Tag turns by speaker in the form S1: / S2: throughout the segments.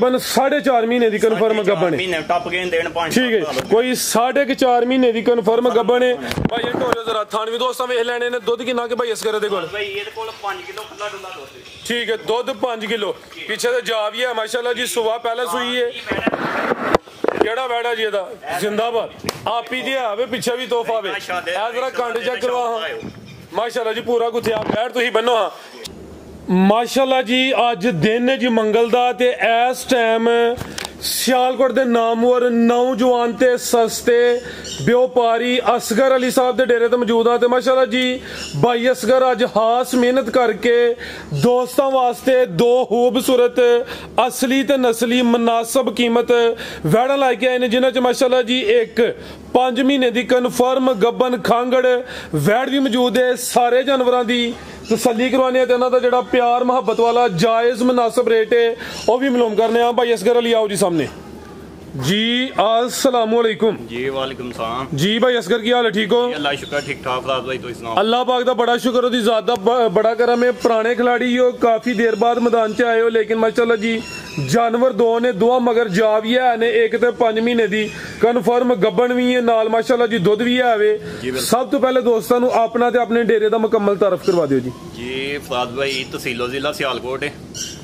S1: 4.5 महीने की कन्फर्म गब्बन है। ठीक है, कोई 4.5 महीने की कन्फर्म गब्बन है भाई। ये ढोलो जरा थान भी दोस्तों वेख लैने ने। दुध कितना के भाई इस करे दे कोल? ठीक है, दुध 5 किलो। पीछे तो जा भी है माशाल्लाह जी, सुबह पहले सुई है। केड़ा बैठा जी एदा जिंदाबाद। आप ही दिया वे पीछे भी तोहफा वे। ए जरा कंड चेक करवा माशाल्लाह जी, पूरा गुथिया बैठ तुसी बनो। हाँ माशाल्लाह जी, अज दिन है जी मंगल दा ते इस टाइम सियालकोट दे नामवर नौजवान ते सस्ते व्यापारी असगर अली साहब दे डेरे ते मौजूद हाँ। ते माशाल्लाह जी भाई असगर अज खास मेहनत करके दोस्तों वास्ते दो खूबसूरत असली ते नस्ली मुनासब कीमत वैड़ा लैके आए ने, जिन्हां च माशाल्लाह जी एक 5 महीने की कन्फर्म गब्बन खांगड़ वैड़ भी मौजूद है। सारे जानवरों की तसल्ली करवाने ते इन्हां दा जिहड़ा प्यार मुहब्बत वाला जायज़ मुनासिब रेट है वह भी मालूम करने। भाई असगर अली आओ जी सामने जी। अस्सलाम वालेकुम
S2: जी। वालेकुम सलाम
S1: जी। भाई असगर की हाल है? ठीक हो?
S2: अल्लाह शुक्र ठीक ठाक भाई। तो सुनाओ?
S1: अल्लाह पाक दा बड़ा शुक्र, ओदी ज़ात दा बड़ा करम है। पुराने खिलाड़ी हो, काफी देर बाद मैदान च आए हो, लेकिन माशाल्लाह जी जानवर दो ने, दो मगर जा भी है ने। एक तो 5 महीने की कन्फर्म गब्बन भी है नाल, माशाल्लाह जी दुध भी है वे। सब तो पहले दोस्तों अपना ते अपने डेरे का मुकम्मल तारफ करवा दियो जी।
S2: जी फराद भाई, तहसीलो जिला सियालकोट है,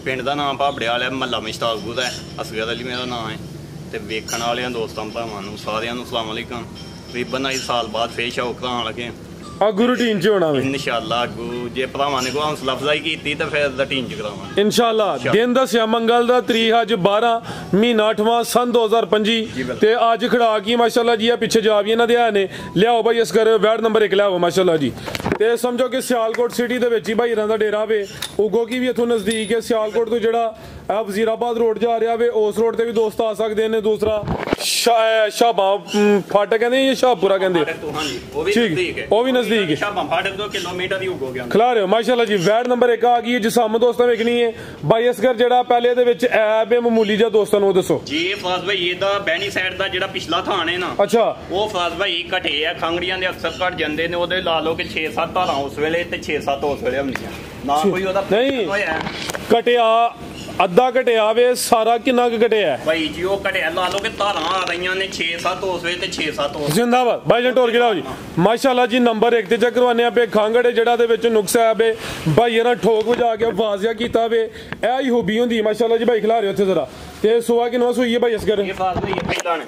S2: पिंड का नाम भाबड़े वाला महला मुश्ताकपुर है। असगर अली मेरा नाम है। ते वेखण वाले दोस्तों भावां सारिਆਂ ਨੂੰ अस्सलाम वालेकुम। तकरीबन 1 साल बाद फिर शौक कराने लगे
S1: अगू रूटीन च होना
S2: इंशाअल्लाह। अगू जे भरावां ने कोई हौसला अफजाई की तो फिर रूटीन च करावांगे
S1: इंशाअल्लाह। दिन दस्या मंगल दा, तरीक अज 12 महीना 8वां सन 2025 ते अज खड़ा की माशाल्लाह जी पिछे जा भी इन्हां दे है ने। लियाओ भाई असगर वैड नंबर 1 लियाओ माशाल्लाह जी। ते समझो कि सियालकोट सिटी दे विच ही भाई इन्हां दा डेरा वे। उगो की भी इत्थों नजदीक है। सियालकोट तो जिहड़ा वजीराबाद रोड जा रहा वे, उस रोड ते भी दोस्त आ सकते हैं। दूसरा शाहबा फाटक कहते हैं, शाहपुरा कहते हैं। ठीक, वो भी नजदीक है,
S2: किलोमीटर ही उगोगे।
S1: खिला रहे हो माशाल्लाह जी। वैड नंबर 1 आ गई है जिसाम दोस्तों वेखनी है। भाई असगर जेड़ा पहले दे विच ऐब है मामूली जा दोस्तों नु दसो
S2: जी। फराज भाई ਇਹਦਾ ਬੈਣੀ ਸਾਈਡ ਦਾ ਜਿਹੜਾ ਪਿਛਲਾ ਥਾਣ ਹੈ ਨਾ,
S1: ਅੱਛਾ
S2: ਉਹ ਫਰਾज ਭਾਈ ਘਟੇ ਆ। ਖੰਗੜੀਆਂ ਦੇ ਅਕਸਰ ਘਟ ਜਾਂਦੇ ਨੇ। ਉਹਦੇ ਲਾ ਲਓ ਕਿ 6-7 ਧਾਰਾਂ ਉਸ ਵੇਲੇ ਤੇ 6-7 ਉਸ ਵੇਲੇ ਹੁੰਦੀਆਂ ਨਾ। ਕੋਈ ਉਹਦਾ
S1: ਨਹੀਂ
S2: ਹੋਇਆ
S1: ਘਟਿਆ अद्धा घटिया वे सारा किन्ना घटिया है
S2: भाई जी। वो घटिया ला लो कि धारा आ रही ने 6-7 उस वे ते 6-7 उस।
S1: जिंदाबाद भाई जी। टोर गिराओ जी माशाल्लाह जी। नंबर 1 ते चेक करवाने पे खांगड़ जेड़ा दे विच नुक्स है बे भाई ना ठोक बजा के वाजिया कीता वे। ए ही हॉबी हुंदी माशाल्लाह जी। भाई खिला रहे हो जरा ते सुआ की नवा सुई है भाई असगर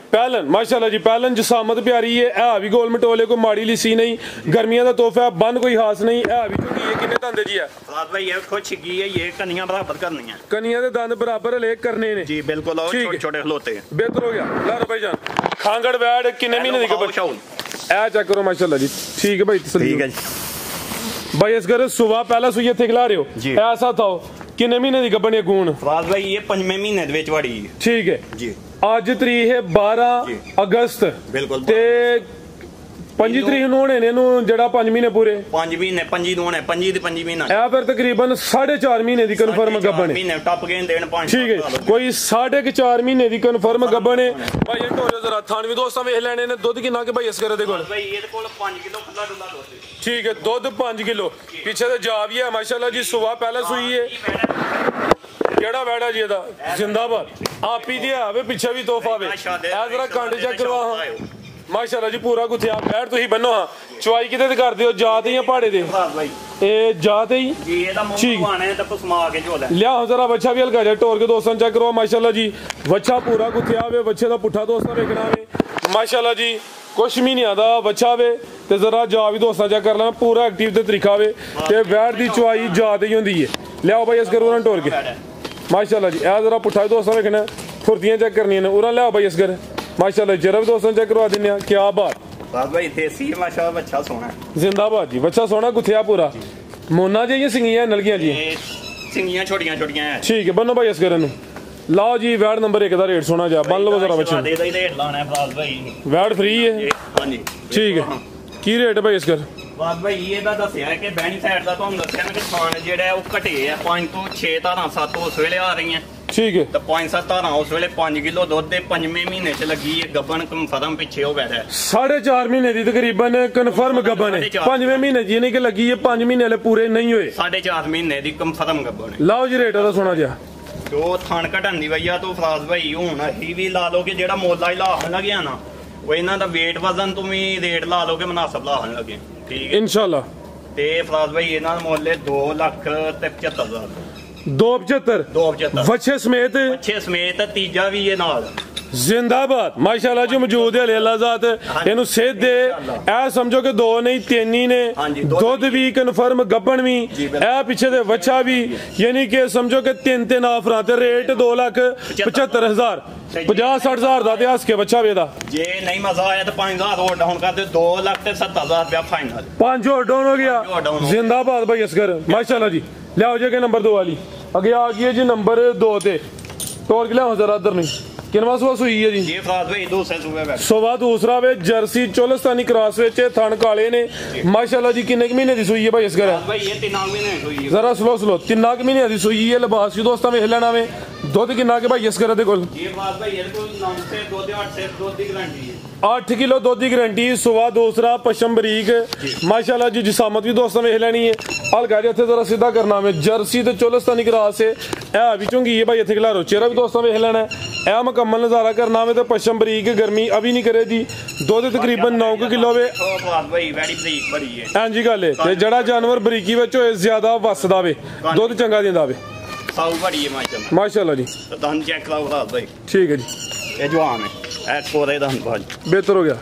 S1: पहलन माशाल्लाह जी। पहलन जिसामत प्यारी है। ए भी गोल मटोले को माड़ी लिसी नहीं। गर्मियां दा तोहफा है, बन कोई खास नहीं। ए भी चुकी है। किन्ने दंदे जी है
S2: फराद भाई? ये खुद छिगी है। ये कनियां बराबर करनी है।
S1: कनियां दे दंद बराबर ले करने ने
S2: जी बिल्कुल। छोटे छोटे खलोते
S1: बेहतर हो गया। ला भाई जान खांगड़ वैड किन्ने महीने दी खबर ए चेक करो माशाल्लाह जी। ठीक है भाई, ठीक है जी। भाई असगर सुबह पहला सुई इत्थे खिला रहे हो, ऐसा था किन्ने महीने दी गब्बन है गूण?
S2: फराज भाई ये 5वें महीने दे विच वड़ी।
S1: ठीक है जी। आज तरीक है 12 अगस्त
S2: बिल्कुल।
S1: ते 5 तरीक नूं होने ने जेड़ा 5 महीने पूरे
S2: 5 महीने 5 नूं होने 5 ते 5 महीना
S1: ए फिर तकरीबन 4.5 महीने दी कन्फर्म गब्बन है।
S2: महीने टप गए देन 5।
S1: ठीक है, कोई 4.5 महीने दी कन्फर्म गब्बन है। भाई ये ढोलो जरा थान भी दोस्तों वेख लैने ने। दुध कितना के भाई असगर दे कोल?
S2: भाई ये कोल 5 किलो खुला डुला दुध।
S1: ठीक है, दुध 5 किलो। पीछे तो जा भी है माशाल्लाह जी। सुबह पहले सुई है। केड़ा बैठा जी एदा जिंदाबाद। आप ही दिया वे पीछे भी तोहफा वे। ए जरा कंड चेक करवा माशाल्लाह जी। पूरा गुथिया बैठ तुसी बनो। हाँ चुवाई किते कर दियो? जात या पहाड़े दे? ए जात ही
S2: जी। एदा मुंह पाने ते पसमा के झोला
S1: लिया जरा। बच्चा भी हल्का जा टोर के दोस्तों चेक करो माशाल्लाह जी। बच्चा पूरा गुथिया वे। बच्चे दा पुट्ठा दोस्तों वेखना वे माशाल्लाह जी। कुछ महीनों का बच्चा वे ते जरा जा भी दोस्तों चेक कर लेना। पूरा एक्टिव ते तरीका वे ते वैड़ दी चुवाई जात ही होंदी है। लियाओ भाई असगर उन्हां टोर के माशाल्लाह जी। ए जरा पुट्ठा दोस्तों वेखना, फुर्तियां चेक करनियां ने। उन्हां लियाओ भाई असगर माशाल्लाह। जरा भी दोस्तों चेक करवा दिन्ने। क्या बात
S2: भाई। देसी माशाल्लाह बच्चा सोना
S1: जिंदाबाद जी। बच्चा सोना गुथिया पूरा मोना जी। ये सिंगियां नलगियां जी?
S2: सिंगियां छोटियां छोटियां है।
S1: ठीक है, बनो भाई असगर नु। लाओ जी वैड नंबर 1 का रेट सोना जा बन लो जरा बच्चा। वैड फ्री है?
S2: हां जी
S1: ठीक है। की रेट भाई इसकर?
S2: बात भाई ये दसिया कि बैनी साइड का तुहानू दसिया ना कि खान जेड़ा वो घटे है 5 तो 6 धारा 7 उस वेले आ रही हैं। ठीक है। तो 5-7 धारा उस वेले 5 किलो दुध दे 5वें महीने च लगी है गबन कन्फर्म पिछे हो बैठा है
S1: 4.5 महीने दी तकरीबन कन्फर्म गबन है 5वें महीने जी नहीं कि लगी है 5 महीने वाले पूरे नहीं हुए
S2: 4.5 महीने दी कन्फर्म गबन है।
S1: लाओ जी रेट दा सुना जा
S2: ਜੋ ਥਣ ਘਟਣ ਦੀ ਵਜ੍ਹਾ ਤੋਂ ਫਰਾਜ਼ ਭਾਈ ਹੁਣ ਅਸੀਂ ਵੀ ਲਾ ਲਓ ਕਿ ਜਿਹੜਾ ਮੋਲਾ ਹੀ ਲਾਹਣ ਲੱਗਿਆ ਨਾ ਉਹ ਇਹਨਾਂ ਦਾ weight ਵਜ਼ਨ ਤੋਂ ਵੀ ਰੇਟ ਲਾ ਲਓ ਕਿ ਮੁਨਾਸਬ ਲਾਹਣ ਲੱਗੇ ਠੀਕ ਹੈ
S1: ਇਨਸ਼ਾਅੱਲਾ।
S2: ਤੇ ਫਰਾਜ਼ ਭਾਈ ਇਹਨਾਂ ਦਾ ਮੁੱਲ 2,75,000
S1: 275 ਵੱਛੇ ਸਮੇਤ
S2: ਅੱਛੇ ਸਮੇਤ ਤੀਜਾ ਵੀ ਇਹ ਨਾਲ
S1: ਜ਼ਿੰਦਾਬਾਦ ਮਾਸ਼ਾਅੱਲਾ ਜੀ ਮੌਜੂਦ ਹੈ ਅੱਲਾ ਜ਼ਾਤ ਇਹਨੂੰ ਸਿੱਧ ਦੇ ਇਹ ਸਮਝੋ ਕਿ 2 ਨਹੀਂ 3 ਹੀ ਨੇ ਦੁੱਧ ਵੀ ਕਨਫਰਮ ਗੱਬਣ ਵੀ ਇਹ ਪਿੱਛੇ ਦੇ ਵੱਛਾ ਵੀ ਯਾਨੀ ਕਿ ਸਮਝੋ ਕਿ 3 ਆਫਰਾਂ ਤੇ ਰੇਟ 2,75,000 50-60,000 ਦਾ ਤੇ ਹੱਸ ਕੇ ਬੱਚਾ ਵੇਦਾ
S2: ਜੇ ਨਹੀਂ ਮਜ਼ਾ ਆਇਆ ਤਾਂ 5,000 ਹੋਰ ਡਾਊਨ ਕਰ ਦਿਓ 2,70,000 ਰੁਪਇਆ ਫਾਈਨਲ
S1: 5 ਹੋਰ ਡਾਊਨ ਹੋ ਗਿਆ ਜ਼ਿੰਦਾਬਾਦ ਭਾਈ ਅਸਗਰ ਮਾਸ਼ਾਅੱਲਾ ਜੀ ਲਿਆਓ ਜੇ ਨੰਬਰ 2 ਵਾਲੀ ਅੱਗੇ ਆ ਗਈ ਹੈ ਜੀ ਨੰਬਰ 2 ਤੇ ਤੋੜ ਕੇ ਲਿਆਓ ਜ਼ਰਾ ਇੱਧਰ ਨਹੀਂ ਕਿੰਨਵਾ ਸੂਆ ਸੂਈ ਹੈ ਜੀ
S2: ਇਹ ਫਰਾਜ਼ ਭਾਈ ਦੂਸਰੇ ਸੂਬੇ ਵਿੱਚ
S1: ਸਵਾ ਦੂਸਰਾ ਵੇ ਜਰਸੀ ਚੋਲਸਤਾਨੀ ਕ੍ਰਾਸ ਵਿੱਚ ਥਣ ਕਾਲੇ ਨੇ ਮਾਸ਼ਾਅੱਲਾ ਜੀ ਕਿੰਨੇ ਮਹੀਨੇ ਦੀ ਸੂਈ ਹੈ ਭਾਈ ਅਸਗਰ
S2: ਭਾਈ ਇਹ 3 ਮਹੀਨੇ ਹੋਈ ਹੈ
S1: ਜ਼ਰਾ ਸਲੋ 3 ਮਹੀਨੇ ਦੀ ਸੂਈ ਹੈ ਲਿਬਾਸ ਵੀ ਦੋਸਤਾਂ ਵੇਖ ਲੈਣਾ ਵੇ ਦੁੱਧ ਕਿੰਨਾ ਕਿ ਭਾਈ ਅਸਗਰ ਦੇ ਕੋਲ
S2: ਇਹ ਫਰਾਜ਼ ਭਾਈ ਇਹਦੇ ਕੋਲ 9 ਸੇ 2 ਦੇ 8 ਸੇ ਦੁੱਧ ਦੀ ਗਾਰੰਟੀ ਹੈ
S1: 8 ਕਿਲੋ ਦੁੱਧ ਦੀ ਗਾਰੰਟੀ ਸਵਾ ਦੂਸਰਾ ਪਸ਼ਮ ਬਰੀਕ ਮਾਸ਼ਾਅੱਲਾ ਜੀ ਜਿਸਾਮਤ ਵੀ ਦੋਸਤਾਂ ਵੇਖ ਲੈਣੀ ਹੈ ਹਲਕਾ ਜਿਹਾ ਇੱਥੇ ਜ਼ਰਾ ਸਿੱਧਾ ਕਰਨਾ ਵੇ ਜਰਸੀ ਤੇ ਚੋਲਸਤਾਨੀ ਕ੍ਰਾਸ ਹੈ ਇਹ ਵੀ ਚੁੰਗੀ ਹੈ ਭਾਈ ਇੱਥੇ ਖਿਲਾਰੋ ਚਿਹਰਾ ਵੀ ਦੋਸਤਾਂ ਵੇਖ ਲੈਣਾ ਇਹ ਮੁਕੰਮਲ ਨਜ਼ਾਰਾ ਕਰਨਾ ਵੇ ਤੇ ਪਸ਼ਮ ਬਰੀਕ ਗਰਮੀ ਅਭੀ ਨਹੀਂ ਕਰੇ ਜੀ ਦੁੱਧ ਤਕਰੀਬਨ 9 ਕਿਲੋ ਵੇ
S2: ਫਰਾਜ਼ ਭਾਈ ਵੈਰੀ ਬਰੀਕ ਬੜੀ ਹੈ
S1: ਹਾਂਜੀ ਗੱਲ ਹੈ ਤੇ ਜਿਹੜਾ ਜਾਨਵਰ ਬਰੀਕੀ ਵਿੱਚ ਹੋਏ ਜ਼ਿਆਦਾ ਵਸਦਾ ਵੇ ਦੁੱਧ ਚੰਗਾ ਦਿੰਦਾ ਵੇ
S2: ਸਾਊ ਬੜੀ ਹੈ
S1: ਮਾਸ਼ਾਅੱਲਾ ਜੀ
S2: ਦੰਦ ਚੈੱਕ ਕਰਾਓ ਫਰਾਜ਼ ਭਾਈ
S1: ਠੀਕ ਹੈ ਜੀ
S2: ਇਹ ਜਵਾਨ ਹੈ ਇਹ ਕੋਰੇ ਦੰਦ ਭਾਜੀ
S1: ਬਿਹਤਰ ਹੋ ਗਿਆ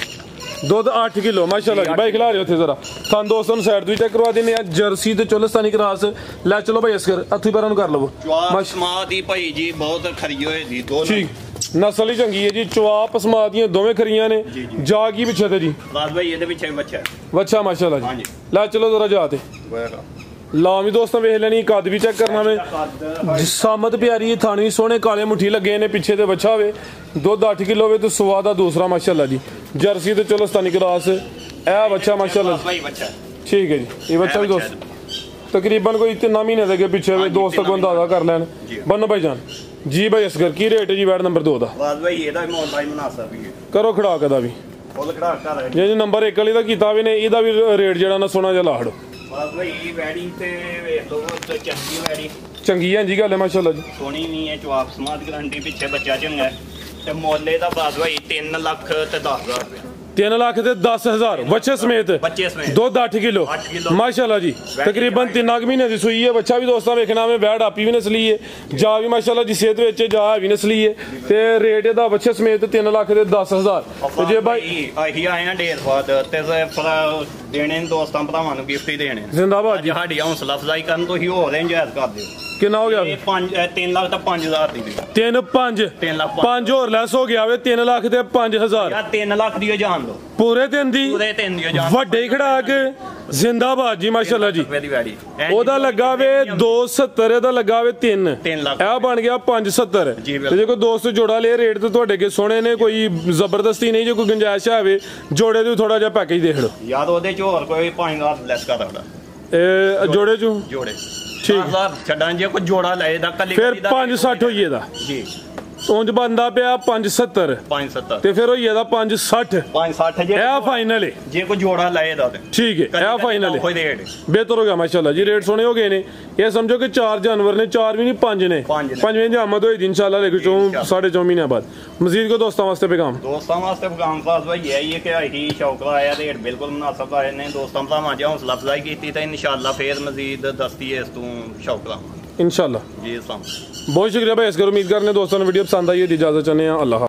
S1: ਦੁੱਧ 8 ਕਿਲੋ ਮਾਸ਼ਾਅੱਲਾ ਜੀ ਭਾਈ ਖਿਲਾ ਰਹੇ ਉੱਥੇ ਜ਼ਰਾ ਤੁਹਾਨੂੰ ਦੋਸਤਾਂ ਨੂੰ ਸਾਈਡ ਤੋਂ ਵੀ ਚੈੱਕ ਕਰਵਾ ਦਿੰਦੇ ਆ ਜਰਸੀ ਤੇ ਚੋਲਸਤਾਨੀ ਕ੍ਰਾਸ ਲੈ ਚਲੋ ਭਾਈ ਅਸਗਰ ਹੱਥੀ ਪੈਰਾਂ ਨੂੰ ਕਰ ਲਵੋ
S2: ਮਾਸ਼ਮਾ ਦੀ ਭਾਈ ਜੀ ਬਹੁਤ ਖਰੀ ਹੋਏ ਦੀ ਦੋਨੋਂ
S1: ਠੀਕ ਨਸਲ ਹੀ ਚੰਗੀ ਹੈ ਜੀ ਚਵਾਪ ਸਮਾ ਦੀਆਂ ਦੋਵੇਂ ਖਰੀਆਂ ਨੇ ਜਾ ਕੀ ਪਿੱਛੇ ਤੇ ਜੀ
S2: ਫਰਾਜ਼ ਭਾਈ ਇਹਦੇ ਪਿੱਛੇ ਬੱਚਾ
S1: ਵੱਛਾ ਮਾਸ਼ਾਅੱਲਾ ਜੀ ਲੈ ਚਲੋ ਜ਼ਰਾ ਜਾ ਤੇ ਲਾ ਵੀ ਦੋਸਤਾਂ ਵੇਖ ਲੈਣੀ ਕੱਦ ਵੀ ਚੈੱਕ ਕਰਨਾ ਵੇ ਸਾਮਤ ਪਿਆਰੀ ਥਾਣੀ ਸੋਹਣੇ ਕਾਲੇ ਮੁੱਠੀ ਲੱਗੇ ਨੇ ਪਿੱਛੇ ਤੇ ਬੱਚਾ ਵੇ ਦੁੱਧ 8 ਕਿਲੋ ਵੇ ਤੇ ਸਵਾ ਦਾ ਦੂਸਰਾ ਮਾਸ਼ਾਅੱਲਾ ਜੀ ਜਰਸੀ ਤੇ ਚੋਲਸਤਾਨੀ ਕ੍ਰਾਸ ਇਹ ਬੱਚਾ ਮਾਸ਼ਾਅੱਲਾ ਠੀਕ ਹੈ ਜੀ ਇਹ ਬੱਚਾ ਵੀ ਦੋਸਤ ਤਕਰੀਬਨ ਕੋਈ 3 ਮਹੀਨੇ ਦੇ ਪਿੱਛੇ ਵੇ ਦੋਸਤ ਕੋ ਅੰਦਾਜ਼ਾ ਕਰ ਲੈਣ ਬੰਨੋ ਭਾਈ ਜਾਨ ਜੀ ਭਾਈ ਅਸਗਰ ਕੀ ਰੇਟ ਹੈ ਜੀ ਵੈਟ ਨੰਬਰ 2 ਦਾ
S2: ਫਰਾਜ਼ ਭਾਈ ਇਹਦਾ ਵੀ ਮੋਲ ਭਾਈ ਮੁਨਾਸਬ ਵੀ ਹੈ
S1: ਕਰੋ ਖੜਾ ਕਦਾ ਵੀ
S2: ਫੁੱਲ ਖੜਾ ਕਰ
S1: ਜੇ ਨੰਬਰ 1 ਵਾਲੀ ਦਾ ਕੀਤਾ ਵੀ ਨੇ ਇਹਦਾ ਵੀ ਰੇਟ ਜਿਹੜਾ ਨਾ ਸੋਨਾ ਜਿਹਾ ਲਾੜੋ
S2: ਫਰਾਜ਼ ਭਾਈ ਵੈਡੀ ਤੇ ਵੇਖ ਲਓ ਤੇ ਚੰਗੀ ਵੈਡੀ
S1: ਚੰਗੀ ਹੈ ਜੀ ਗੱਲ ਹੈ ਮਾਸ਼ਾਅੱਲਾ ਜੀ
S2: ਸੋਹਣੀ ਨਹੀਂ ਹੈ ਜਵਾਬ ਸਮਾਦ ਗਾਰੰਟੀ ਪਿੱਛੇ ਬੱਚਾ ਚੰਗਾ ਤੇ ਮੋਲੇ ਦਾ ਫਰਾਜ਼ ਭਾਈ 3 ਲੱਖ ਤੇ 10,000 ਰੁਪਏ
S1: 3 ਲੱਖ ਤੇ 10,000 ਬੱਚੇ ਸਮੇਤ ਦੁੱਧ 8 ਕਿਲੋ ਮਾਸ਼ਾਅੱਲਾ ਜੀ ਤਕਰੀਬਨ 3 ਮਹੀਨੇ ਦੀ ਸੂਈ ਹੈ ਬੱਚਾ ਵੀ ਦੋਸਤਾਂ ਵੇਖਣਾ ਵੇ ਵੈੜ ਆਪੀ ਵੀ ਨਸਲੀ ਹੈ ਜਾ ਵੀ ਮਾਸ਼ਾਅੱਲਾ ਜੀ ਸਿਹਤ ਵਿੱਚ ਜਾ ਵੀ ਨਸਲੀ ਹੈ ਤੇ ਰੇਟ ਇਹਦਾ ਬੱਚੇ ਸਮੇਤ 3 ਲੱਖ ਤੇ 10,000 ਤੇ ਜੇ ਭਾਈ
S2: ਅਸੀਂ ਆਏ ਆ ਢੇਰ ਬਾਅਦ ਤੇ ਦੇਣੇ ਦੋਸਤਾਂ ਭਰਾਵਾਂ ਨੂੰ ਗਿਫਟ ਹੀ ਦੇਣੇ
S1: ਜ਼ਿੰਦਾਬਾਦ ਜੀ
S2: ਸਾਡੀ ਹੌਸਲਾ ਅਫਜ਼ਾਈ ਕਰਨ ਤੁਸੀਂ ਹੋਰ ਇੰਜਾਇਜ਼ ਕਰ ਦਿਓ
S1: ਕਿੰਨਾ ਹੋ ਗਿਆ
S2: 3 ਲੱਖ ਤਾਂ 5,000 ਦੀ
S1: 3 ਲੱਖ 5 ਹੋਰ ਲੈਸ ਹੋ ਗਿਆ ਵੇ 3 ਲੱਖ ਤੇ 5,000
S2: ਯਾਰ 3 ਲੱਖ ਦੀ ਜਾਣ ਦੋ
S1: ਪੂਰੇ ਦਿਨ ਦੀ
S2: ਜਾਣ
S1: ਵੱਡੇ ਖੜਾਕ ਜ਼ਿੰਦਾਬਾਦ ਜੀ ਮਾਸ਼ਾਅੱਲਾ ਜੀ ਉਹਦਾ ਲੱਗਾ ਵੇ 270 ਇਹਦਾ ਲੱਗਾ ਵੇ 3
S2: ਲੱਖ
S1: ਇਹ ਬਣ ਗਿਆ 570 ਤੇ ਜੇ ਕੋਈ ਦੋਸਤ ਜੋੜਾ ਲੇ ਰੇਟ ਤੇ ਤੁਹਾਡੇ ਕੇ ਸੋਹਣੇ ਨੇ ਕੋਈ ਜ਼ਬਰਦਸਤੀ ਨਹੀਂ ਜੇ ਕੋਈ ਗੁੰਜਾਇਸ਼ ਆਵੇ ਜੋੜੇ ਦੇ ਥੋੜਾ ਜਿਹਾ ਪੈਕੇਜ ਦੇਖ ਲਓ
S2: ਯਾਰ ਉਹਦੇ ਚ ਹੋਰ ਕੋਈ 5,000 ਲੈਸ ਕਰ ਸਕਦਾ
S1: ਇਹ ਜੋੜੇ ਚੋਂ
S2: ਜੋੜੇ ਠੀਕ ਛੱਡਾਂ ਜੇ ਕੋਈ ਜੋੜਾ ਲਏ ਦਾ ਕੱਲੀ
S1: ਫਿਰ 560 ਹੋਈ ਇਹਦਾ
S2: ਜੀ
S1: ਉਂਝ ਬੰਦਾ ਪਿਆ 570 ਤੇ ਫਿਰ ਹੋਈ ਇਹਦਾ 560
S2: ਜੇ
S1: ਇਹ ਫਾਈਨਲ ਹੈ
S2: ਜੇ ਕੋਈ ਜੋੜਾ ਲਏ ਦਾ
S1: ਠੀਕ ਹੈ ਇਹ ਫਾਈਨਲ ਹੈ
S2: ਕੋਈ ਰੇਟ
S1: ਬਿਹਤਰ ਹੋ ਗਿਆ ਮਾਸ਼ਾਅੱਲਾ ਜੀ ਰੇਟ ਸੋਹਣੇ ਹੋ ਗਏ ਨੇ ਇਹ ਸਮਝੋ ਕਿ 4 ਜਾਨਵਰ ਨੇ 4 ਵੀ ਨਹੀਂ 5 ਨੇ ਪੰਜਵੇਂ ਦੀ ਆਮਦ ਹੋਈ ਇਨਸ਼ਾਅੱਲਾ ਲੈ ਕੇ 4.5 ਮਹੀਨਿਆਂ ਬਾਅਦ ਮਜ਼ੀਦ ਕੋ ਦੋਸਤਾਂ ਵਾਸਤੇ ਪੈਗਾਮ
S2: ਫਰਾਜ਼ ਭਾਈ ਇਹ ਹੈ ਕਿ ਆਹੀ ਸ਼ੌਕ ਆਇਆ ਰੇਟ ਬਿਲਕੁਲ ਮੁਨਾਸਬ ਆਏ ਨੇ ਦੋਸਤਾਂ ਭਰਾਵਾਂ ਦੀ ਹੌਸਲਾ ਅਫਜ਼ਾਈ ਕੀਤੀ ਤਾਂ ਇਨਸ਼ਾਅੱਲਾ ਫੇਰ ਮਜ਼ੀਦ ਦਸਤੀ ਇਸ ਤੋਂ ਸ਼ੌਕ ਲਾ
S1: इंशाल्लाह
S2: जी।
S1: बहुत शुक्रिया भाई। इसकर उम्मीद करने दोस्तों ने वीडियो पसंद आई है, इजाजत चाहते हैं। अल्लाह।